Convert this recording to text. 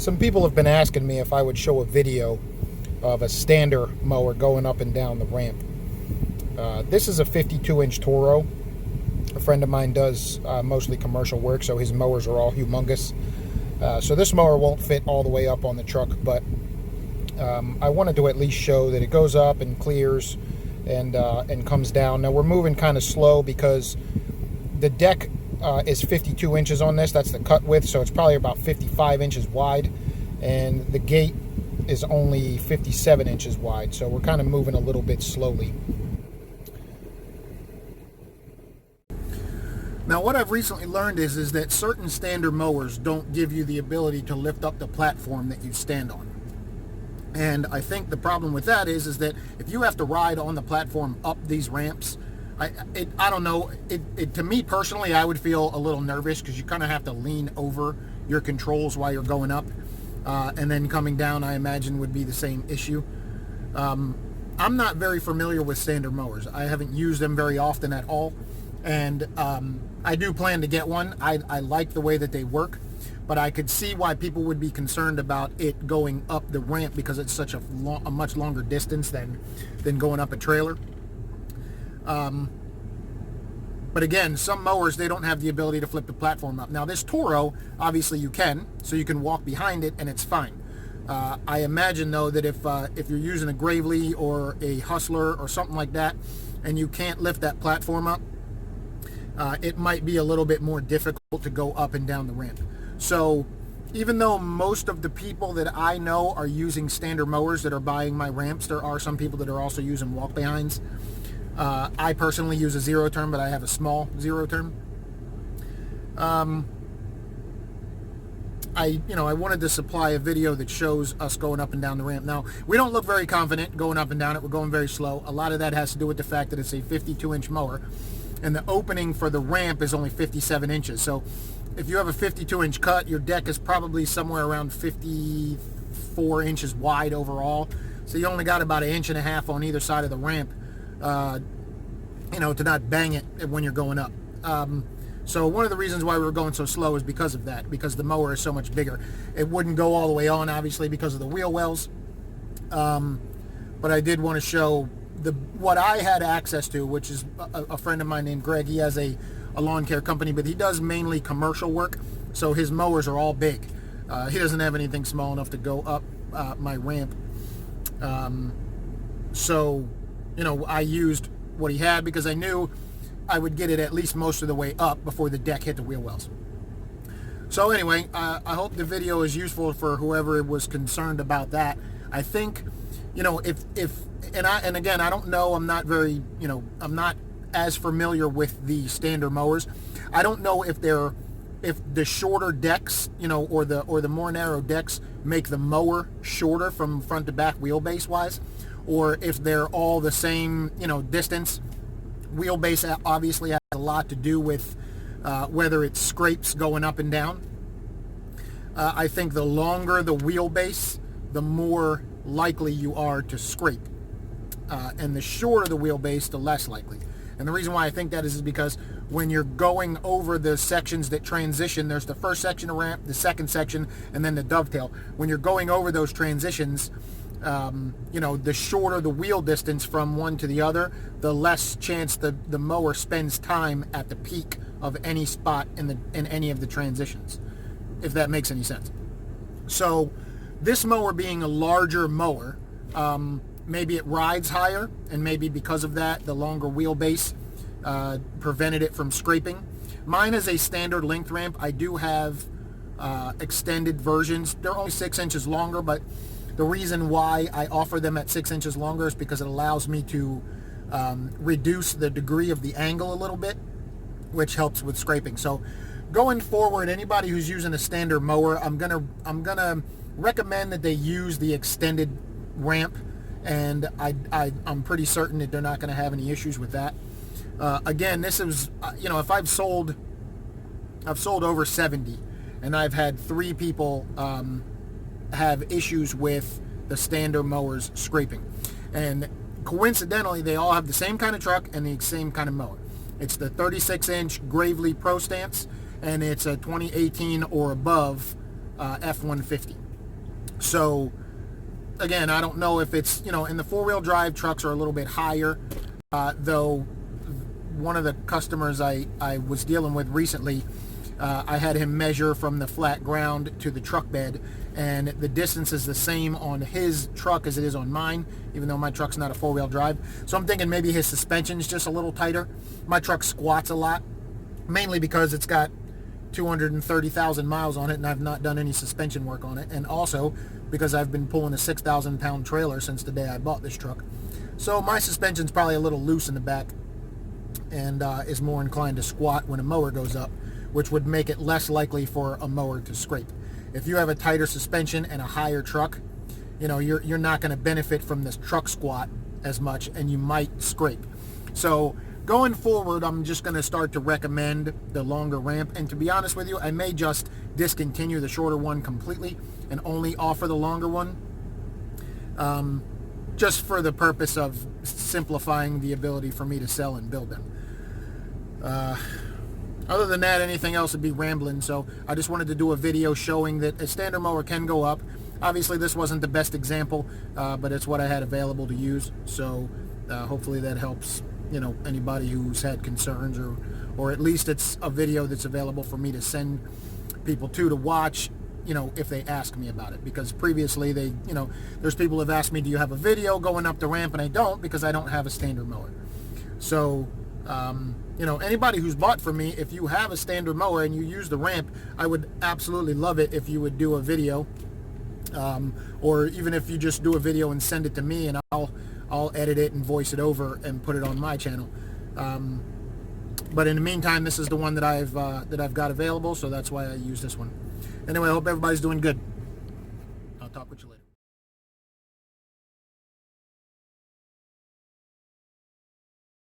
Some people have been asking me if I would show a video of a stander mower going up and down the ramp. This is a 52-inch Toro. A friend of mine does mostly commercial work, so his mowers are all humongous. So this mower won't fit all the way up on the truck, but I wanted to at least show that it goes up and clears and comes down. Now we're moving kind of slow because the deck is 52 inches on this. That's the cut width, so it's probably about 55 inches wide, and the gate is only 57 inches wide, so we're kind of moving a little bit slowly. Now what I've recently learned is that certain stander mowers don't give you the ability to lift up the platform that you stand on. And I think the problem with that is that if you have to ride on the platform up these ramps, I don't know, to me personally, I would feel a little nervous because you kind of have to lean over your controls while you're going up. And then coming down, I imagine, would be the same issue. I'm not very familiar with stander mowers. I haven't used them very often at all. And I do plan to get one. I like the way that they work, but I could see why people would be concerned about it going up the ramp because it's such a much longer distance than going up a trailer. But again, some mowers, they don't have the ability to flip the platform up. Now this Toro, obviously you can, so you can walk behind it and it's fine. I imagine though that if you're using a Gravely or a Hustler or something like that, and you can't lift that platform up, it might be a little bit more difficult to go up and down the ramp. So even though most of the people that I know are using stander mowers that are buying my ramps, there are some people that are also using walk behinds. I personally use a zero turn, but I have a small zero turn. I wanted to supply a video that shows us going up and down the ramp. Now, we don't look very confident going up and down it. We're going very slow. A lot of that has to do with the fact that it's a 52-inch mower, and the opening for the ramp is only 57 inches. So if you have a 52-inch cut, your deck is probably somewhere around 54 inches wide overall. So you only got about 1.5 inches on either side of the ramp, to not bang it when you're going up. So one of the reasons why we were going so slow is because of that, because the mower is so much bigger. It wouldn't go all the way on, obviously, because of the wheel wells. But I did want to show what I had access to, which is a friend of mine named Gregg. He has a lawn care company, but he does mainly commercial work, so his mowers are all big. He doesn't have anything small enough to go up my ramp. So, I used what he had because I knew I would get it at least most of the way up before the deck hit the wheel wells. So anyway, I hope the video is useful for whoever was concerned about that. I think, and again, I don't know, I'm not very, I'm not as familiar with the stander mowers. I don't know if the shorter decks, or the more narrow decks make the mower shorter from front to back wheelbase wise, or if they're all the same, distance. Wheelbase obviously has a lot to do with whether it scrapes going up and down. I think the longer the wheelbase, the more likely you are to scrape. And the shorter the wheelbase, the less likely. And the reason why I think that is because when you're going over the sections that transition, there's the first section of ramp, the second section, and then the dovetail. When you're going over those transitions, the shorter the wheel distance from one to the other, the less chance the mower spends time at the peak of any spot in any of the transitions, if that makes any sense. So this mower being a larger mower, maybe it rides higher, and maybe because of that, the longer wheelbase prevented it from scraping. Mine is a standard length ramp. I do have extended versions. They're only 6 inches longer, but the reason why I offer them at 6 inches longer is because it allows me to reduce the degree of the angle a little bit, which helps with scraping. So going forward, anybody who's using a standard mower, I'm gonna recommend that they use the extended ramp, and I'm pretty certain that they're not going to have any issues with that. Again, this is, if I've sold over 70, and I've had 3 people have issues with the stander mowers scraping. And coincidentally, they all have the same kind of truck and the same kind of mower. It's the 36-inch Gravely Pro Stance, and it's a 2018 or above F-150. So again, I don't know if it's, and the four-wheel drive trucks are a little bit higher, though one of the customers I was dealing with recently, I had him measure from the flat ground to the truck bed, and the distance is the same on his truck as it is on mine, even though my truck's not a four-wheel drive. So I'm thinking maybe his suspension's just a little tighter. My truck squats a lot, mainly because it's got 230,000 miles on it, and I've not done any suspension work on it, and also because I've been pulling a 6,000 pound trailer since the day I bought this truck. So my suspension's probably a little loose in the back, and is more inclined to squat when a mower goes up, which would make it less likely for a mower to scrape. If you have a tighter suspension and a higher truck, you're not going to benefit from this truck squat as much, and you might scrape. So going forward, I'm just going to start to recommend the longer ramp, and to be honest with you, I may just discontinue the shorter one completely and only offer the longer one, just for the purpose of simplifying the ability for me to sell and build them. Other than that, anything else would be rambling, so I just wanted to do a video showing that a standard mower can go up. Obviously, this wasn't the best example, but it's what I had available to use, so hopefully that helps anybody who's had concerns, or at least it's a video that's available for me to send people to watch, if they ask me about it. Because previously there's people who have asked me, do you have a video going up the ramp? And I don't, because I don't have a standard mower. So anybody who's bought from me, if you have a standard mower and you use the ramp, I would absolutely love it if you would do a video, or even if you just do a video and send it to me, and I'll edit it and voice it over and put it on my channel. But in the meantime, this is the one that I've got available, so that's why I use this one. Anyway, I hope everybody's doing good. I'll talk with you later.